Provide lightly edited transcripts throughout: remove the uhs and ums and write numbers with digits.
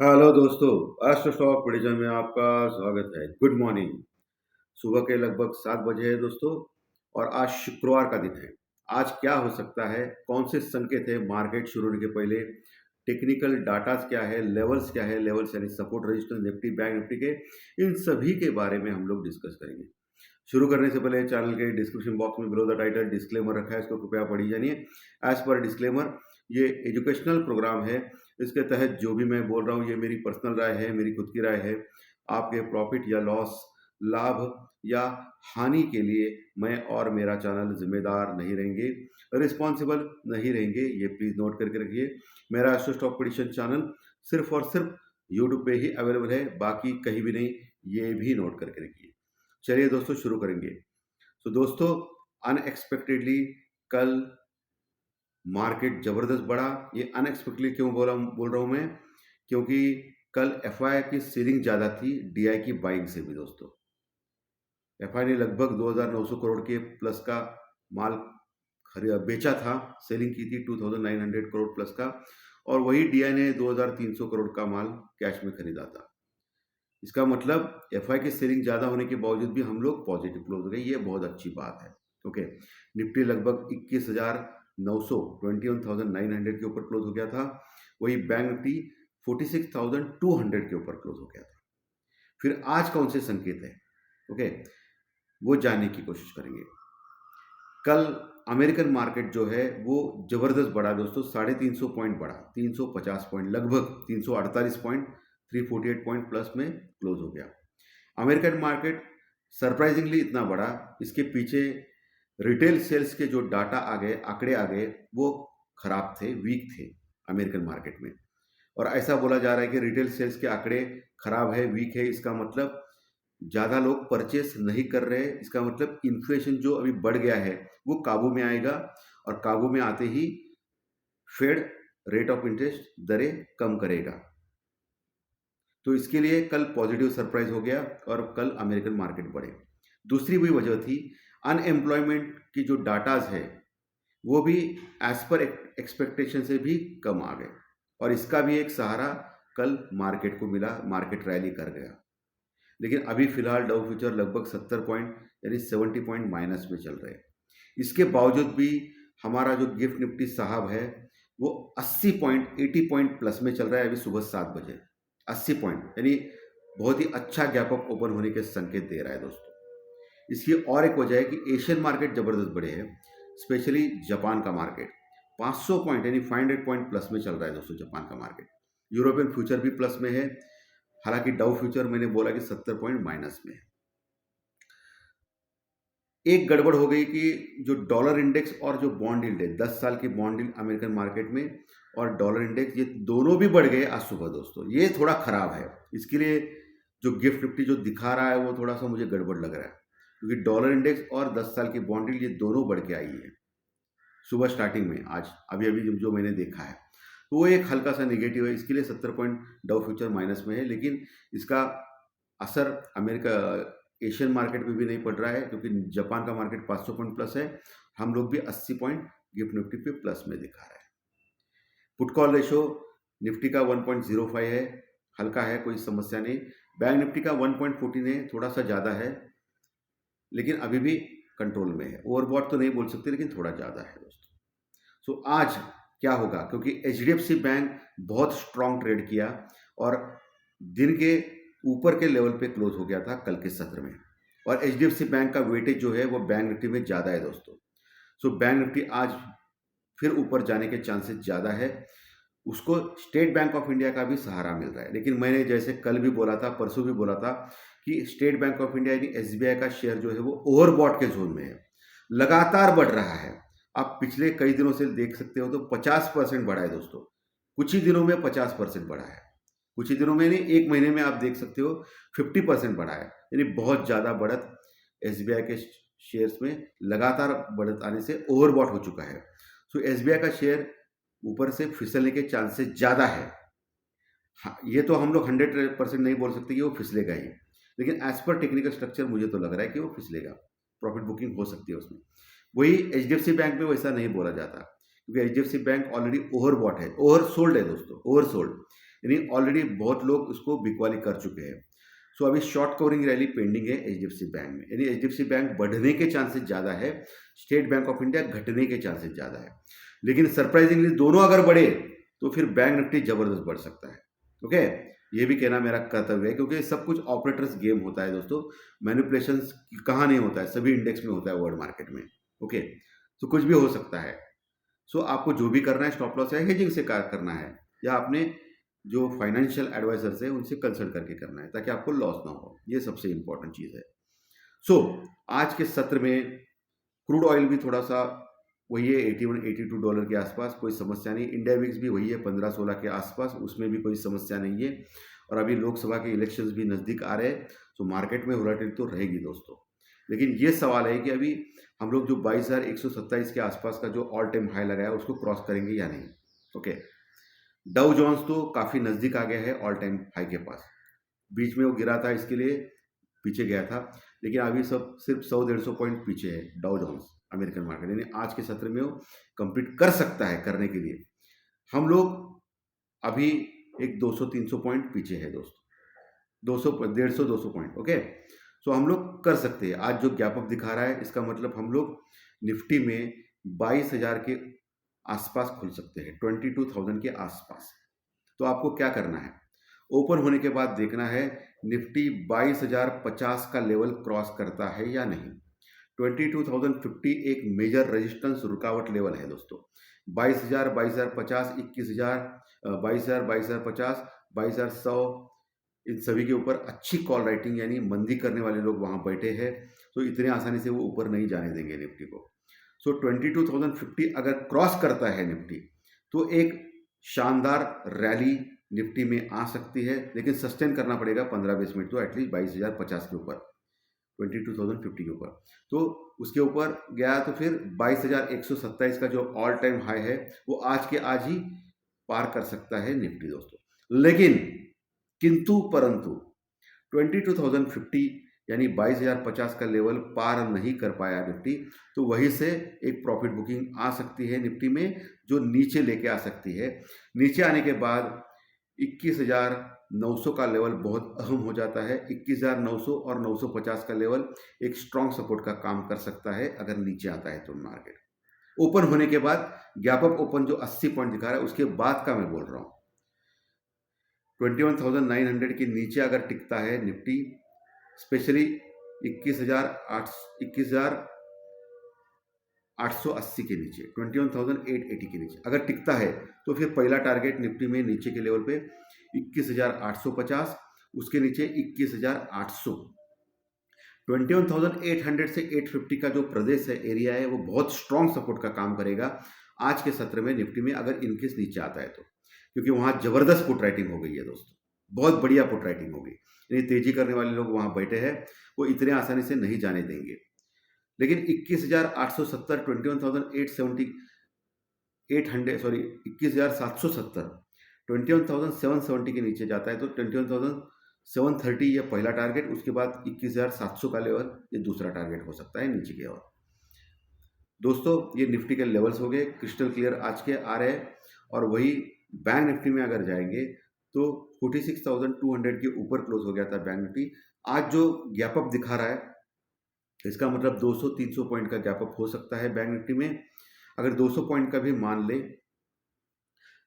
Hello दोस्तों, astro stock prediction में आपका स्वागत है। Good morning. सुबह के लगभग 7 बजे है दोस्तों, और आज शुक्रवार का दिन है। आज क्या हो सकता है, कौन से संकेत है मार्केट शुरू होने के पहले, टेक्निकल डाटास क्या है, लेवल्स क्या है, लेवल्स यानी support resistance Nifty bank Nifty के, इन सभी के बारे में हम लोग डिस्कस करेंगे। शुरू करने से पहले चैनल के डिस्क्रिप्शन बॉक्स में बिलो द टाइटल डिस्क्लेमर रखा है, इसको कृपया पढ़ी जानिए। एज पर डिस्क्लेमर, ये एजुकेशनल प्रोग्राम है। इसके तहत जो भी मैं बोल रहा हूँ ये मेरी पर्सनल राय है, मेरी खुद की राय है। आपके प्रॉफिट या लॉस, लाभ या हानि के लिए मैं और मेरा चैनल जिम्मेदार नहीं रहेंगे, रिस्पॉन्सिबल नहीं रहेंगे, ये प्लीज़ नोट करके रखिए। मेरा एस्ट्रो स्टॉक प्रेडिक्शन चैनल सिर्फ और सिर्फ यूट्यूब पे ही अवेलेबल है, बाकी कहीं भी नहीं, ये भी नोट करके रखिए। चलिए दोस्तों शुरू करेंगे। तो दोस्तों, अनएक्सपेक्टेडली कल मार्केट जबरदस्त बढ़ा। ये अनएक्सपेक्टेडली क्यों बोल रहा हूँ मैं, क्योंकि कल एफआई की सेलिंग ज़्यादा थी डीआई की बाइंग से भी दोस्तों। एफआई ने लगभग 2,900 करोड़ के प्लस का माल बेचा था, सेलिंग की थी 2,900 करोड़ प्लस का, और वही डीआई ने 2,300 करोड़ का माल कैश में खरीदा था। इसका मतलब एफआई की सेलिंग ज़्यादा होने के बावजूद भी हम लोग पॉजिटिव क्लोज हो गए, ये बहुत अच्छी बात है। ओके, निफ्टी लगभग 21,900 21,900 के ऊपर क्लोज हो गया था। वही बैंक निफ्टी 46,200 के ऊपर क्लोज हो गया था। फिर आज कौन से संकेत है, ओके, वो जानने की कोशिश करेंगे। कल अमेरिकन मार्केट जो है वो जबरदस्त बढ़ा दोस्तों, 350 पॉइंट बढ़ा, 350 पॉइंट, लगभग 348 पॉइंट, 348 पॉइंट प्लस में क्लोज हो गया। अमेरिकन मार्केट सरप्राइजिंगली इतना बढ़ा, इसके पीछे रिटेल सेल्स के जो डाटा आ गए, आंकड़े आ गए, वो खराब थे, वीक थे अमेरिकन मार्केट में। और ऐसा बोला जा रहा है कि रिटेल सेल्स के आंकड़े खराब है, वीक है, इसका मतलब ज़्यादा लोग परचेस नहीं कर रहे हैं। इसका मतलब इन्फ्लेशन जो अभी बढ़ गया है वो काबू में आएगा, और काबू में आते ही फेड रेट ऑफ इंटरेस्ट दरें कम करेगा। तो इसके लिए कल पॉजिटिव सरप्राइज हो गया और कल अमेरिकन मार्केट बढ़े। दूसरी भी वजह थी, अनएम्प्लॉयमेंट की जो डाटाज है वो भी एज पर एक्सपेक्टेशन से भी कम आ गए, और इसका भी एक सहारा कल मार्केट को मिला, मार्केट रैली कर गया। लेकिन अभी फिलहाल डाउ फ्यूचर लगभग 70 पॉइंट यानी 70 पॉइंट माइनस में चल रहे हैं। इसके बावजूद भी हमारा जो गिफ्ट निफ्टी साहब है वो 80 पॉइंट 80 पॉइंट प्लस में चल रहा है अभी सुबह 7 बजे। 80 पॉइंट यानी बहुत ही अच्छा गैप अप ओपन होने के संकेत दे रहा है दोस्तों। इसकी और एक वजह है कि एशियन मार्केट जबरदस्त बढ़े हैं, स्पेशली जापान का मार्केट 500 पॉइंट यानी 500 पॉइंट प्लस में चल रहा है दोस्तों जापान का मार्केट। यूरोपियन फ्यूचर भी प्लस में है, हालांकि डाउ फ्यूचर मैंने बोला कि 70 पॉइंट माइनस में है। एक गड़बड़ हो गई कि जो डॉलर इंडेक्स और जो बॉन्ड यील्ड है, 10 साल की बॉन्ड यील्ड अमेरिकन मार्केट में और डॉलर इंडेक्स, ये दोनों भी बढ़ गए आज सुबह दोस्तों। ये थोड़ा खराब है, इसके लिए जो गिफ्ट निफ्टी जो दिखा रहा है वो थोड़ा सा मुझे गड़बड़ लग रहा है, क्योंकि डॉलर इंडेक्स और 10 साल की बॉन्ड यील्ड ये दोनों बढ़ के आई है सुबह स्टार्टिंग में, आज अभी अभी जो मैंने देखा है। तो वो एक हल्का सा निगेटिव है, इसके लिए 70 पॉइंट डाउ फ्यूचर माइनस में है। लेकिन इसका असर अमेरिका एशियन मार्केट में भी नहीं पड़ रहा है, क्योंकि जापान का मार्केट 500 पॉइंट प्लस है, हम लोग भी 80 पॉइंट गिफ्ट निफ्टी पे प्लस में दिखा रहा है। पुट कॉल रेशो निफ्टी का 1.05 है, हल्का है, कोई समस्या नहीं। बैंक निफ्टी का 1.14 है, थोड़ा सा ज़्यादा है, लेकिन अभी भी कंट्रोल में है। ओवरबॉट तो नहीं बोल सकते, लेकिन थोड़ा ज़्यादा है दोस्तों। सो आज क्या होगा, क्योंकि एचडीएफसी बैंक बहुत स्ट्रॉन्ग ट्रेड किया और दिन के ऊपर के लेवल पे क्लोज हो गया था कल के सत्र में, और एचडीएफसी बैंक का वेटेज जो है वो बैंक निफ्टी में ज़्यादा है दोस्तों। सो बैंक निफ्टी आज फिर ऊपर जाने के चांसेस ज़्यादा है। उसको स्टेट बैंक ऑफ इंडिया का भी सहारा मिल रहा है, लेकिन मैंने जैसे कल भी बोला था, परसों भी बोला था कि स्टेट बैंक ऑफ इंडिया यानी एसबीआई का शेयर जो है वो ओवरबॉट के जोन में है, लगातार बढ़ रहा है। आप पिछले कई दिनों से देख सकते हो तो 50% बढ़ा है दोस्तों, कुछ ही दिनों में 50% बढ़ा है, कुछ ही दिनों में नहीं, एक महीने में आप देख सकते हो 50% बढ़ा है, यानी बहुत ज़्यादा बढ़त एसबीआई के शेयर्स में लगातार बढ़त आने से ओवरबॉट हो चुका है। सो एसबीआई का शेयर ऊपर से फिसलने के चांसेस ज़्यादा है। हाँ, ये तो हम लोग 100% नहीं बोल सकते कि वो फिसलेगा ही, लेकिन एज पर टेक्निकल स्ट्रक्चर मुझे तो लग रहा है कि वो फिसलेगा, प्रॉफिट बुकिंग हो सकती है उसमें। वही एचडीएफसी बैंक में वैसा नहीं बोला जाता, क्योंकि एचडीएफसी बैंक ऑलरेडी ओवरबॉट है, ओवरसोल्ड है दोस्तों, ओवरसोल्ड। यानी ऑलरेडी बहुत लोग उसको बिकवाली कर चुके हैं। सो अभी शॉर्ट कवरिंग रैली पेंडिंग है एचडीएफसी बैंक में, यानी एचडीएफसी बैंक बढ़ने के चांसेस ज़्यादा है, स्टेट बैंक ऑफ इंडिया घटने के चांसेस ज़्यादा है। लेकिन सरप्राइजिंगली दोनों अगर बढ़े तो फिर बैंक निफ्टी जबरदस्त बढ़ सकता है। ओके, ये भी कहना मेरा कर्तव्य है, क्योंकि सब कुछ ऑपरेटर्स गेम होता है दोस्तों, मैनिपुलेशन कहाँ नहीं होता है, सभी इंडेक्स में होता है वर्ल्ड मार्केट में। ओके, तो कुछ भी हो सकता है। सो आपको जो भी करना है स्टॉप लॉस या हेजिंग से करना है, या आपने जो फाइनेंशियल एडवाइजर्स है उनसे कंसल्ट करके करना है, ताकि आपको लॉस ना हो। ये सबसे इंपॉर्टेंट चीज़ है। सो आज के सत्र में क्रूड ऑयल भी थोड़ा सा वही है, $81-82 के आसपास, कोई समस्या नहीं। इंडिया विक्स भी वही है 15-16 के आसपास, उसमें भी कोई समस्या नहीं है। और अभी लोकसभा के इलेक्शंस भी नज़दीक आ रहे हैं, तो मार्केट में वोलेटिलिटी तो रहेगी दोस्तों। लेकिन ये सवाल है कि अभी हम लोग जो 22,127 के आसपास का जो ऑल टाइम हाई लगाया उसको क्रॉस करेंगे या नहीं। ओके, डाउ जोन्स तो काफ़ी नज़दीक आ गया है ऑल टाइम हाई के पास, बीच में वो गिरा था, इसके लिए पीछे गया था, लेकिन अभी सब सिर्फ 100-150 पॉइंट पीछे है डाउ जोन्स अमेरिकन मार्केट, यानी आज के सत्र में वो कंप्लीट कर सकता है। करने के लिए हम लोग अभी एक 200-300 पॉइंट पीछे है दोस्तों, 150-200 पॉइंट। ओके, सो हम लोग कर सकते हैं। आज जो गैप अप दिखा रहा है, इसका मतलब हम लोग निफ्टी में 22,000 के आसपास खुल सकते हैं, 22,000 के आसपास। तो आपको क्या करना है, ओपन होने के बाद देखना है निफ्टी 22,050 का लेवल क्रॉस करता है या नहीं। 22,050 एक मेजर रेजिस्टेंस रुकावट लेवल है दोस्तों। 22,000, 22,050, 21,000, 22,000, 22,050, 22,100, इन सभी के ऊपर अच्छी कॉल राइटिंग यानी मंदी करने वाले लोग वहां बैठे हैं, तो इतने आसानी से वो ऊपर नहीं जाने देंगे निफ्टी को। सो 22,050 अगर क्रॉस करता है निफ्टी, तो एक शानदार रैली निफ्टी में आ सकती है, लेकिन सस्टेन करना पड़ेगा 15-20 मिनट, तो एटलीस्ट 22,050 के ऊपर, 22,050 के ऊपर। तो उसके ऊपर गया तो फिर 22,127 का जो ऑल टाइम हाई है वो आज के आज ही पार कर सकता है निफ्टी दोस्तों। लेकिन किंतु परंतु 22,050 यानी 22,050 का लेवल पार नहीं कर पाया निफ्टी, तो वहीं से एक प्रॉफिट बुकिंग आ सकती है निफ्टी में, जो नीचे लेके आ सकती है। नीचे आने के बाद 21,900 का लेवल बहुत अहम हो जाता है। 21,900 और 950 का लेवल एक स्ट्रॉन्ग सपोर्ट का काम कर सकता है अगर नीचे आता है तो मार्केट। ओपन होने के बाद गैप अप ओपन जो 80 पॉइंट दिखा रहा है, उसके बाद का मैं बोल रहा हूँ, 21,900 के नीचे अगर टिकता है निफ्टी, स्पेशली 21,880 के नीचे, 21,880 के नीचे अगर टिकता है, तो फिर पहला टारगेट निफ्टी में नीचे के लेवल पे 21,850, उसके नीचे 21,800। 21,800 से 850 का जो प्रदेश है, एरिया है, वो बहुत स्ट्रॉन्ग सपोर्ट का काम करेगा आज के सत्र में निफ्टी में, अगर इनकेस नीचे आता है तो, क्योंकि वहां जबरदस्त पुट राइटिंग हो गई है दोस्तों, बहुत बढ़िया पुट राइटिंग हो गई। यानी तेजी करने वाले लोग वहां बैठे हैं, वो इतने आसानी से नहीं जाने देंगे। लेकिन 21,870, 21,870, 21,770, 21,770 के नीचे जाता है तो 21,730 ये पहला टारगेट, उसके बाद 21,700 का लेवल ये दूसरा टारगेट हो सकता है नीचे की ओर। दोस्तों ये निफ्टी के लेवल्स हो गए, क्रिस्टल क्लियर आज के आ रहे हैं। और वही बैंक निफ्टी में अगर जाएंगे तो 46,200 के ऊपर क्लोज हो गया था बैंक निफ्टी। आज जो गैप अप दिखा रहा है, इसका मतलब 200-300 पॉइंट का गैप अप हो सकता है बैंक निफ्टी में। अगर 200 पॉइंट का भी मान ले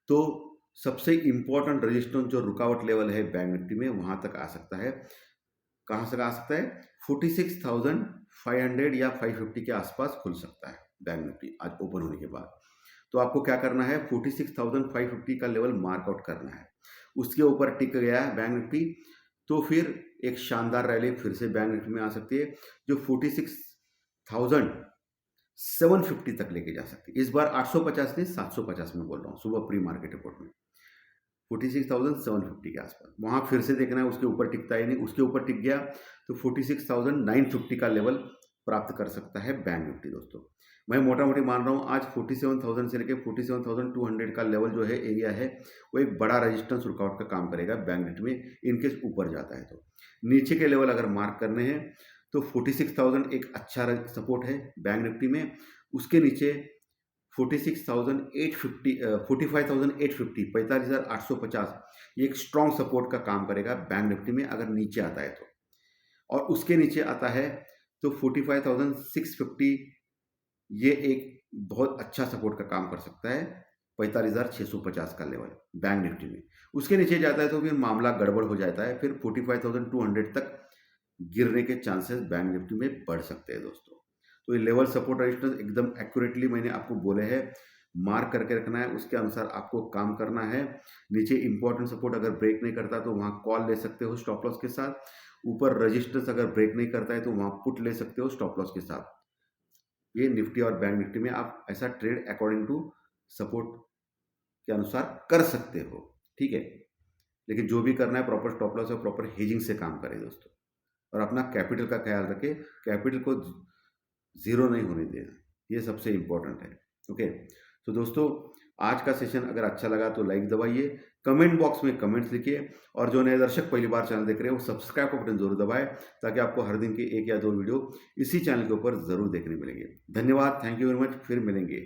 तो सबसे इंपॉर्टेंट रेजिस्टेंस जो रुकावट लेवल है बैंक निफ्टी में, वहां तक आ सकता है। कहां से आ सकता है, 46,500 या 550 के आसपास खुल सकता है बैंक निफ्टी आज ओपन होने के बाद। तो आपको क्या करना है, 46,550 का लेवल मार्कआउट करना है। उसके ऊपर टिक गया है बैंक निफ्टी, तो फिर एक शानदार रैली फिर से बैंक निफ्टी में आ सकती है, जो 46,750 तक लेके जा सकती है। इस बार 850 नहीं, 750 में बोल रहा हूँ, सुबह प्री मार्केट रिपोर्ट में 46,750 के आसपास। वहां फिर से देखना है उसके ऊपर टिकता ही नहीं, उसके ऊपर टिक गया तो 46,950 का लेवल प्राप्त कर सकता है बैंक निफ्टी दोस्तों। मैं मोटा मोटी मान रहा हूँ आज 47,000 से लेकर 47,200 का लेवल जो है, एरिया है, वो एक बड़ा रेजिस्टेंस रुकावट का काम करेगा बैंक निफ्टी में, इनकेस ऊपर जाता है तो। नीचे के लेवल अगर मार्क करने हैं तो 46,000 एक अच्छा सपोर्ट है बैंक निफ्टी में, उसके नीचे 46,850 45,850 45,850 ये एक स्ट्रॉन्ग सपोर्ट का काम करेगा बैंक निफ्टी में अगर नीचे आता है तो। और उसके नीचे आता है तो 45,650 ये एक बहुत अच्छा सपोर्ट का काम कर सकता है 45,650 का लेवल बैंक निफ्टी में। उसके नीचे जाता है तो फिर मामला गड़बड़ हो जाता है, फिर 45,200 तक गिरने के चांसेस बैंक निफ्टी में बढ़ सकते हैं दोस्तों। तो ये लेवल सपोर्ट रेजिस्टेंस एकदम एक्यूरेटली मैंने आपको बोले हैं, मार्क करके रखना है, उसके अनुसार आपको काम करना है। नीचे इंपॉर्टेंट सपोर्ट अगर ब्रेक नहीं करता तो वहाँ कॉल ले सकते हो स्टॉप लॉस के साथ। ऊपर रेजिस्टेंस अगर ब्रेक नहीं करता है तो वहाँ पुट ले सकते हो स्टॉप लॉस के साथ। ये निफ्टी और बैंक निफ्टी में आप ऐसा ट्रेड अकॉर्डिंग टू सपोर्ट के अनुसार कर सकते हो, ठीक है। लेकिन जो भी करना है प्रॉपर स्टॉप लॉस और प्रॉपर हेजिंग से काम करें दोस्तों, और अपना कैपिटल का ख्याल रखें, कैपिटल को ज़ीरो नहीं होने देना, ये सबसे इम्पोर्टेंट है। ओके, तो दोस्तों आज का सेशन अगर अच्छा लगा तो लाइक दबाइए, कमेंट बॉक्स में कमेंट्स लिखिए, और जो नए दर्शक पहली बार चैनल देख रहे हैं वो सब्सक्राइब का बटन जरूर दबाएं ताकि आपको हर दिन के 1 या 2 वीडियो इसी चैनल के ऊपर ज़रूर देखने मिलेंगे। धन्यवाद, थैंक यू वेरी मच, फिर मिलेंगे।